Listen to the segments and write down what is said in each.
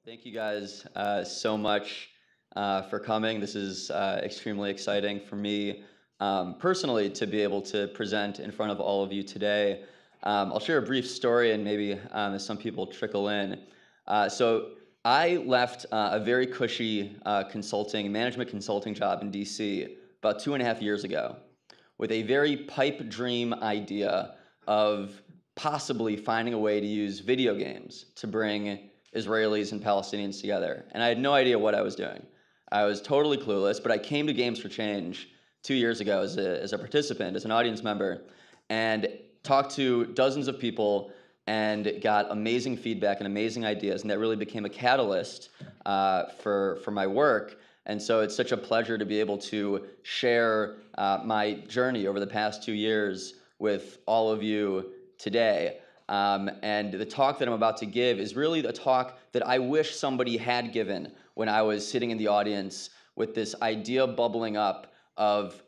Thank you guys so much for coming. This is extremely exciting for me personally to be able to present in front of all of you today. I'll share a brief story and maybe as some people trickle in. So I left a very cushy management consulting job in DC about 2.5 years ago with a very pipe dream idea of possibly finding a way to use video games to bring Israelis and Palestinians together. And I had no idea what I was doing. I was totally clueless, but I came to Games for Change 2 years ago as a participant, as an audience member, and talked to dozens of people and got amazing feedback and amazing ideas, and that really became a catalyst for my work. And so it's such a pleasure to be able to share my journey over the past 2 years with all of you today. And the talk that I'm about to give is really a talk that I wish somebody had given when I was sitting in the audience with this idea bubbling up of,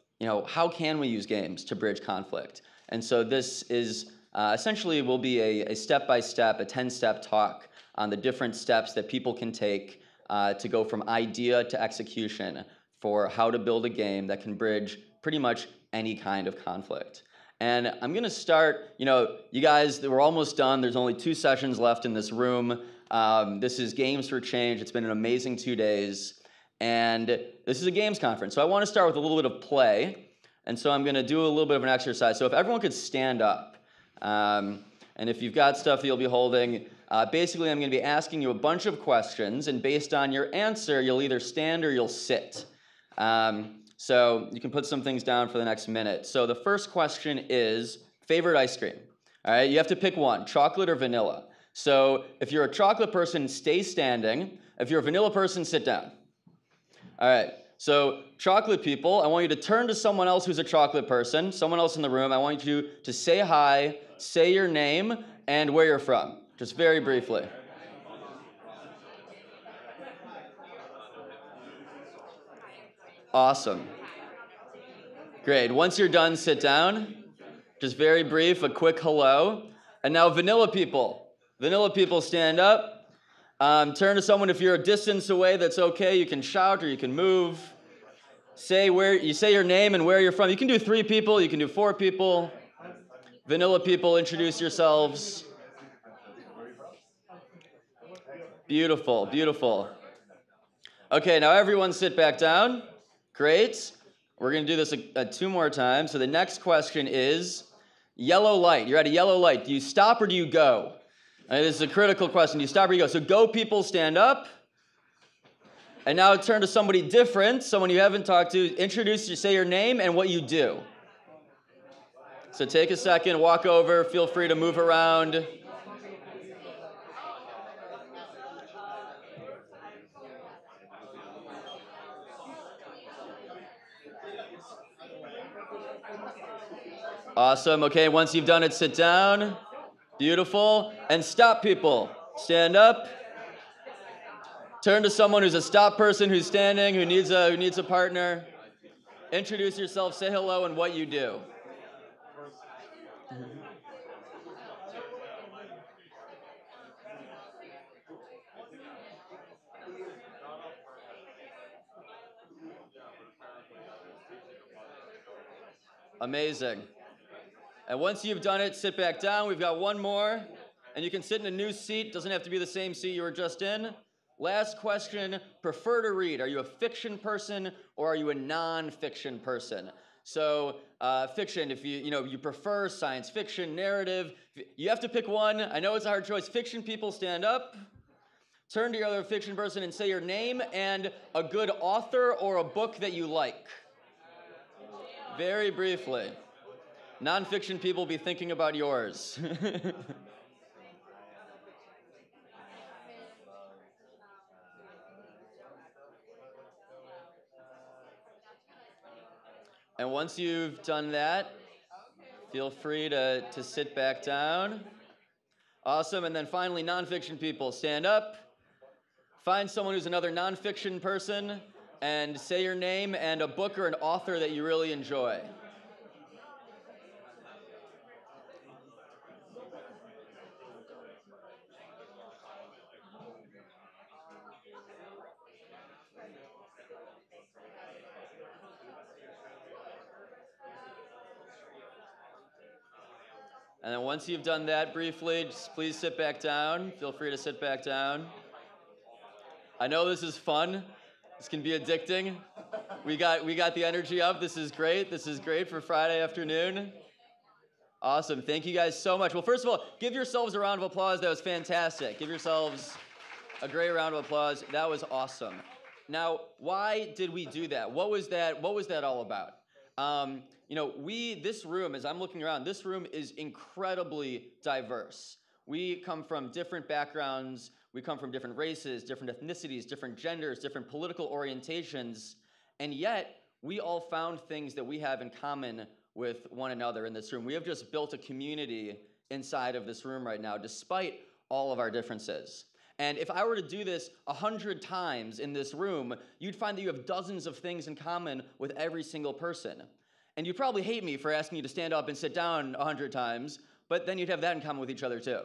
how can we use games to bridge conflict? And so this is essentially will be a step-by-step, a 10-step talk on the different steps that people can take to go from idea to execution for how to build a game that can bridge pretty much any kind of conflict. And I'm going to start, you guys, we're almost done. There's only 2 sessions left in this room. This is Games for Change. It's been an amazing 2 days. And this is a games conference. So I want to start with a little bit of play. And so I'm going to do a little bit of an exercise. So if everyone could stand up, and if you've got stuff that you'll be holding, basically I'm going to be asking you a bunch of questions. And based on your answer, you'll either stand or you'll sit. So you can put some things down for the next minute. So the first question is favorite ice cream. All right, you have to pick one, chocolate or vanilla. So if you're a chocolate person, stay standing. If you're a vanilla person, sit down. All right, so chocolate people, I want you to turn to someone else who's a chocolate person, someone else in the room. I want you to say hi, say your name, and where you're from, just very briefly. Awesome. Great. Once you're done, sit down. Just very brief, a quick hello. And now vanilla people. Vanilla people, stand up. Turn to someone. If you're a distance away, that's okay. You can shout or you can move. Say your name and where you're from. You can do 3 people. You can do 4 people. Vanilla people, introduce yourselves. Beautiful, beautiful. Okay, now everyone sit back down. Great. We're going to do this 2 more times. So the next question is yellow light. You're at a yellow light. Do you stop or do you go? This is a critical question. Do you stop or you go? So go people, stand up. And now turn to somebody different, someone you haven't talked to. Say your name and what you do. So take a second, walk over. Feel free to move around. Awesome. Okay, once you've done it, sit down. Beautiful. And stop people. Stand up. Turn to someone who's a stop person who's standing, who needs a partner. Introduce yourself, say hello, and what you do. Amazing. And once you've done it, sit back down. We've got one more. And you can sit in a new seat. Doesn't have to be the same seat you were just in. Last question, prefer to read. Are you a fiction person or are you a non-fiction person? So fiction, if you prefer science fiction, narrative, you have to pick one. I know it's a hard choice. Fiction people, stand up. Turn to your other fiction person and say your name and a good author or a book that you like. Very briefly. Non-fiction people, be thinking about yours. And once you've done that, feel free to sit back down. Awesome. And then finally, non-fiction people, stand up. Find someone who's another non-fiction person and say your name and a book or an author that you really enjoy. And then once you've done that briefly, just please sit back down. Feel free to sit back down. I know this is fun. This can be addicting. We got the energy up. This is great. This is great for Friday afternoon. Awesome. Thank you guys so much. Well, first of all, give yourselves a round of applause. That was fantastic. Give yourselves a great round of applause. That was awesome. Now, why did we do that? What was that all about? This room, as I'm looking around, this room is incredibly diverse. We come from different backgrounds. We come from different races, different ethnicities, different genders, different political orientations, and yet we all found things that we have in common with one another in this room. We have just built a community inside of this room right now, despite all of our differences. And if I were to do this 100 times in this room, you'd find that you have dozens of things in common with every single person. And you'd probably hate me for asking you to stand up and sit down 100 times, but then you'd have that in common with each other too.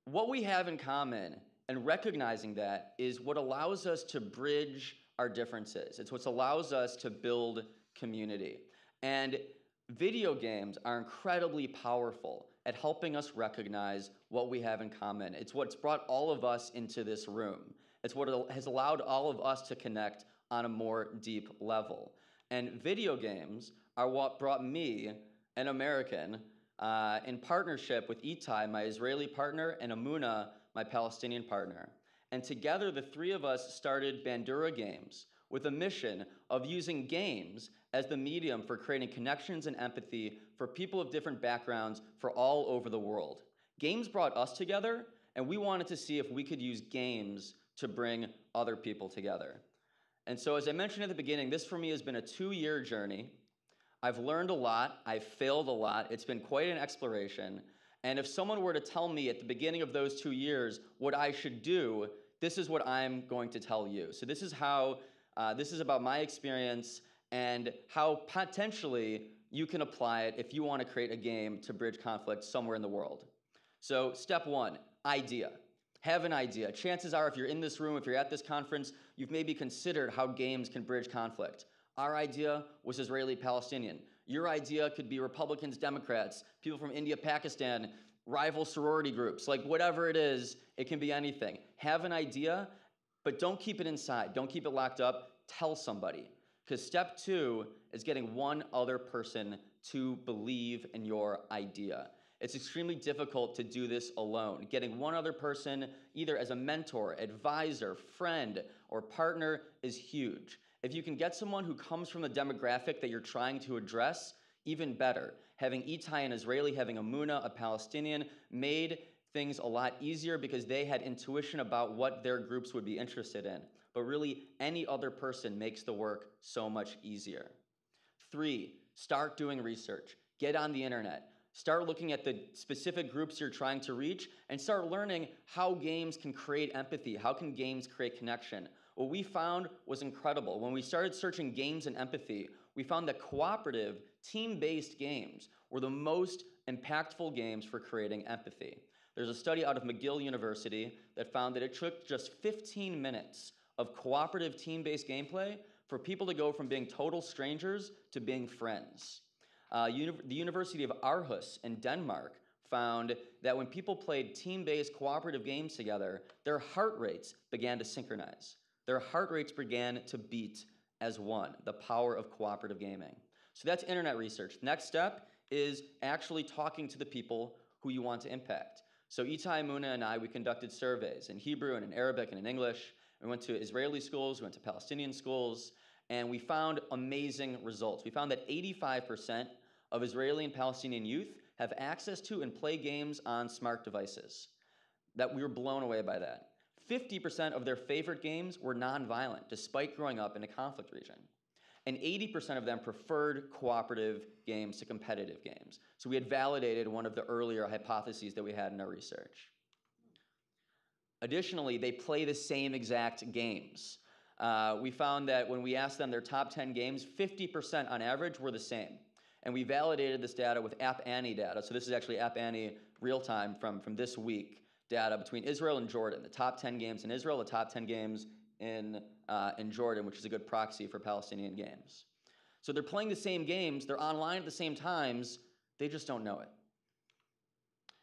What we have in common, and recognizing that, is what allows us to bridge our differences. It's what allows us to build community. And video games are incredibly powerful at helping us recognize what we have in common. It's what's brought all of us into this room. It's what has allowed all of us to connect on a more deep level. And video games are what brought me, an American, in partnership with Itai, my Israeli partner, and Amuna, my Palestinian partner. And together, the three of us started Bandura Games with a mission of using games as the medium for creating connections and empathy for people of different backgrounds for all over the world. Games brought us together, and we wanted to see if we could use games to bring other people together. And so, as I mentioned at the beginning, this for me has been a 2-year journey. I've learned a lot. I've failed a lot. It's been quite an exploration. And if someone were to tell me at the beginning of those 2 years what I should do, this is what I'm going to tell you. So this is about my experience and how potentially you can apply it if you want to create a game to bridge conflict somewhere in the world. So step 1, idea. Have an idea. Chances are, if you're in this room, if you're at this conference, you've maybe considered how games can bridge conflict. Our idea was Israeli-Palestinian. Your idea could be Republicans, Democrats, people from India, Pakistan, rival sorority groups, like whatever it is, it can be anything. Have an idea, but don't keep it inside. Don't keep it locked up. Tell somebody. Because step 2 is getting one other person to believe in your idea. It's extremely difficult to do this alone. Getting one other person, either as a mentor, advisor, friend, or partner, is huge. If you can get someone who comes from the demographic that you're trying to address, even better. Having Itai, an Israeli, having Amuna, a Palestinian, made things a lot easier because they had intuition about what their groups would be interested in. But really, any other person makes the work so much easier. 3, start doing research. Get on the internet. Start looking at the specific groups you're trying to reach and start learning how games can create empathy. How can games create connection? What we found was incredible. When we started searching games and empathy, we found that cooperative, team-based games were the most impactful games for creating empathy. There's a study out of McGill University that found that it took just 15 minutes of cooperative, team-based gameplay for people to go from being total strangers to being friends. The University of Aarhus in Denmark found that when people played team-based cooperative games together, their heart rates began to synchronize. Their heart rates began to beat as one, the power of cooperative gaming. So that's internet research. Next step is actually talking to the people who you want to impact. So Itai, Muna, and I, we conducted surveys in Hebrew and in Arabic and in English. We went to Israeli schools, we went to Palestinian schools, and we found amazing results. We found that 85% of Israeli and Palestinian youth have access to and play games on smart devices. That we were blown away by that. 50% of their favorite games were nonviolent, despite growing up in a conflict region. And 80% of them preferred cooperative games to competitive games. So we had validated one of the earlier hypotheses that we had in our research. Additionally, they play the same exact games. We found that when we asked them their top 10 games, 50% on average were the same. And we validated this data with App Annie data. So this is actually App Annie real time from this week. Data between Israel and Jordan, the top 10 games in Israel, the top 10 games in Jordan, which is a good proxy for Palestinian games. So they're playing the same games, they're online at the same times, they just don't know it.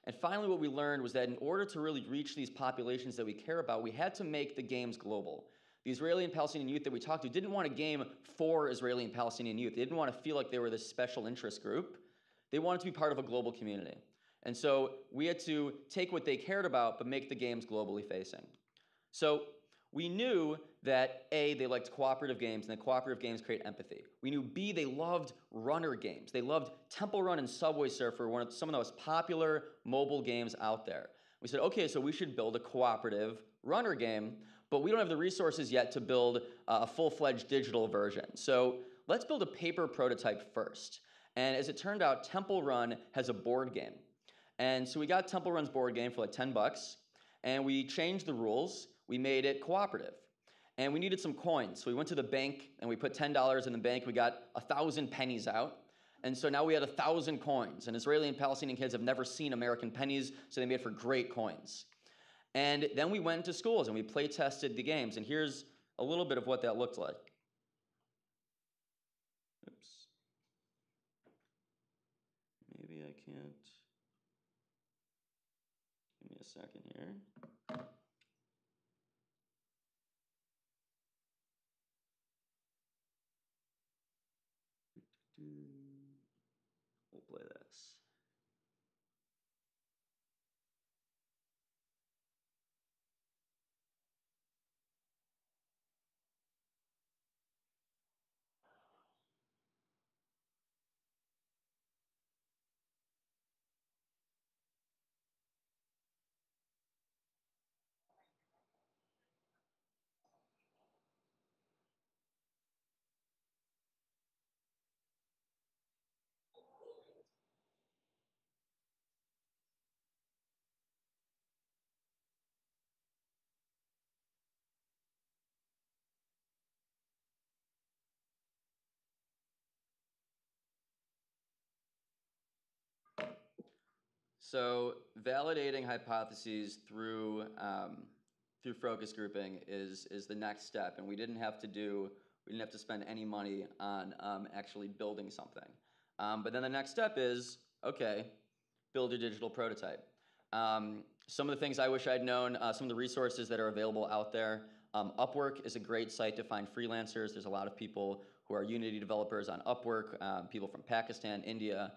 And finally, what we learned was that in order to really reach these populations that we care about, we had to make the games global. The Israeli and Palestinian youth that we talked to didn't want a game for Israeli and Palestinian youth. They didn't want to feel like they were this special interest group. They wanted to be part of a global community. And so we had to take what they cared about, but make the games globally facing. So we knew that A, they liked cooperative games, and that cooperative games create empathy. We knew B, they loved runner games. They loved Temple Run and Subway Surfer, some of the most popular mobile games out there. We said, okay, so we should build a cooperative runner game, but we don't have the resources yet to build a full-fledged digital version. So let's build a paper prototype first. And as it turned out, Temple Run has a board game. And so we got Temple Run's board game for like 10 bucks, and we changed the rules. We made it cooperative. And we needed some coins. So we went to the bank and we put $10 in the bank. We got 1,000 pennies out. And so now we had 1,000 coins. And Israeli and Palestinian kids have never seen American pennies, so they made for great coins. And then we went to schools and we play tested the games. And here's a little bit of what that looked like. Oops. Maybe I can't. Give me a second here. We'll play this. So validating hypotheses through focus grouping is the next step, and we didn't have to spend any money on actually building something. But then the next step is, okay, build your digital prototype. Some of the things I wish I'd known, some of the resources that are available out there. Upwork is a great site to find freelancers. There's a lot of people who are Unity developers on Upwork, people from Pakistan, India,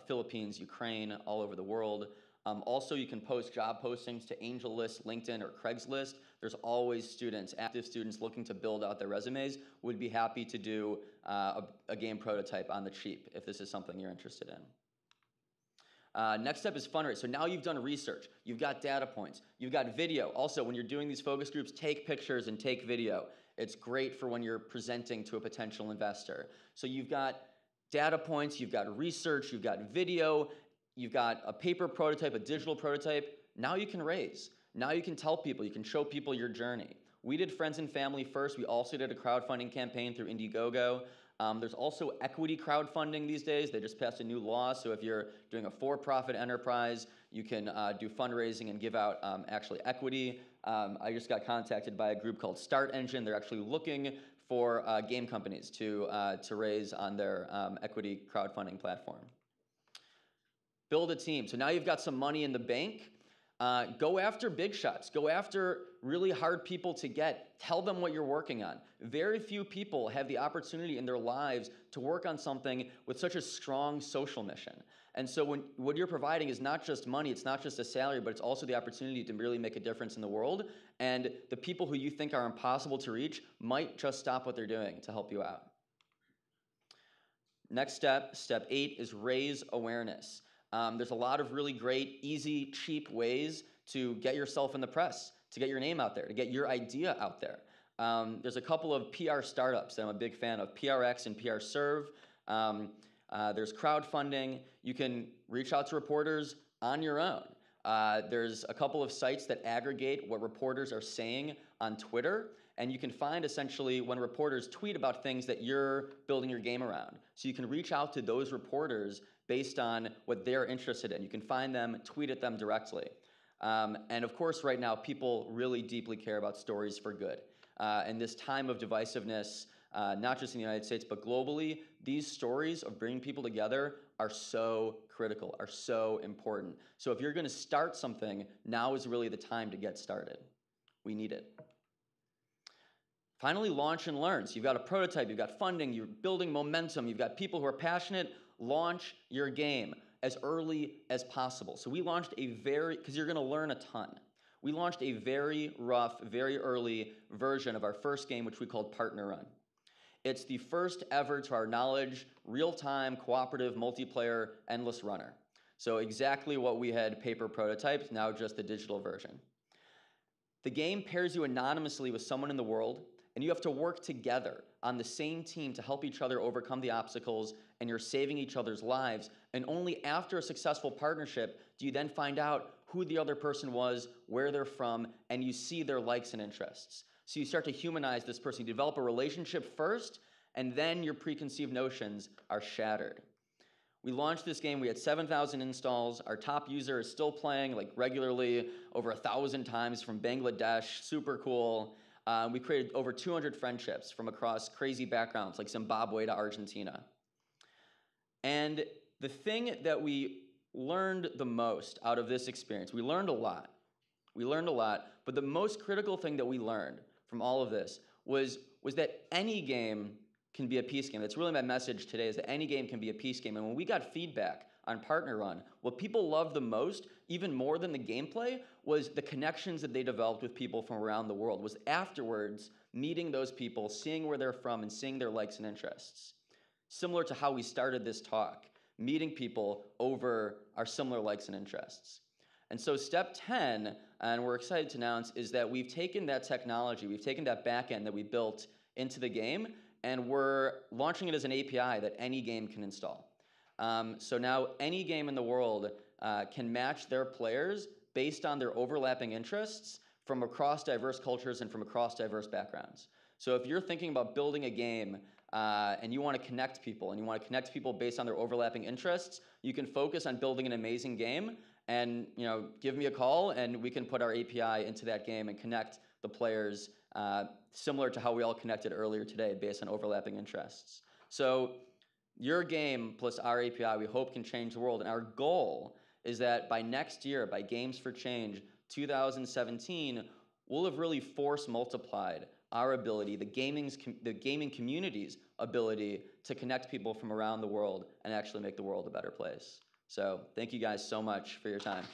Philippines, Ukraine, all over the world. Also, you can post job postings to AngelList, LinkedIn, or Craigslist. There's always students, active students looking to build out their resumes. Would be happy to do a game prototype on the cheap if this is something you're interested in. Next step is fundraise. So now you've done research, you've got data points, you've got video. Also, when you're doing these focus groups, take pictures and take video. It's great for when you're presenting to a potential investor. So you've got data points, you've got research, you've got video, you've got a paper prototype, a digital prototype. Now you can raise. Now you can tell people, you can show people your journey. We did friends and family first. We also did a crowdfunding campaign through Indiegogo. There's also equity crowdfunding these days. They just passed a new law, so if you're doing a for-profit enterprise, you can do fundraising and give out actually equity. I just got contacted by a group called Start Engine. They're actually looking for game companies to raise on their equity crowdfunding platform. Build a team. So now you've got some money in the bank. Go after big shots. Go after really hard people to get. Tell them what you're working on. Very few people have the opportunity in their lives to work on something with such a strong social mission. And so what you're providing is not just money, it's not just a salary, but it's also the opportunity to really make a difference in the world. And the people who you think are impossible to reach might just stop what they're doing to help you out. Next step, step 8, is raise awareness. There's a lot of really great, easy, cheap ways to get yourself in the press, to get your name out there, to get your idea out there. There's a couple of PR startups that I'm a big fan of, PRX and PRServe. There's crowdfunding. You can reach out to reporters on your own. There's a couple of sites that aggregate what reporters are saying on Twitter, and you can find essentially when reporters tweet about things that you're building your game around. So you can reach out to those reporters based on what they're interested in. You can find them, tweet at them directly. And of course, right now, people really deeply care about stories for good. In this time of divisiveness, not just in the United States, but globally. These stories of bringing people together are so critical, are so important. So if you're going to start something, now is really the time to get started. We need it. Finally, launch and learn. So you've got a prototype, you've got funding, you're building momentum, you've got people who are passionate. Launch your game as early as possible. So we launched because you're going to learn a ton. We launched a very rough, very early version of our first game, which we called Partner Run. It's the first ever, to our knowledge, real-time, cooperative, multiplayer, endless runner. So exactly what we had paper prototyped, now just the digital version. The game pairs you anonymously with someone in the world, and you have to work together on the same team to help each other overcome the obstacles, and you're saving each other's lives. And only after a successful partnership do you then find out who the other person was, where they're from, and you see their likes and interests. So you start to humanize this person. You develop a relationship first, and then your preconceived notions are shattered. We launched this game, we had 7,000 installs. Our top user is still playing like regularly, over 1,000 times, from Bangladesh, super cool. We created over 200 friendships from across crazy backgrounds like Zimbabwe to Argentina. And the thing that we learned the most out of this experience, we learned a lot. But the most critical thing that we learned from all of this was that any game can be a peace game. That's really my message today, is that any game can be a peace game. And when we got feedback on Partner Run, what people loved the most, even more than the gameplay, was the connections that they developed with people from around the world, was afterwards meeting those people, seeing where they're from, and seeing their likes and interests. Similar to how we started this talk, meeting people over our similar likes and interests. And so step 10, and we're excited to announce, is that we've taken that technology, we've taken that backend that we built into the game, and we're launching it as an API that any game can install. So now any game in the world can match their players based on their overlapping interests from across diverse cultures and from across diverse backgrounds. So if you're thinking about building a game and you want to connect people, and you want to connect people based on their overlapping interests, you can focus on building an amazing game, and give me a call, and we can put our API into that game and connect the players similar to how we all connected earlier today based on overlapping interests. So your game plus our API, we hope, can change the world. And our goal is that by next year, by Games for Change 2017, we'll have really force multiplied our ability, the gaming community's ability, to connect people from around the world and actually make the world a better place. So thank you guys so much for your time.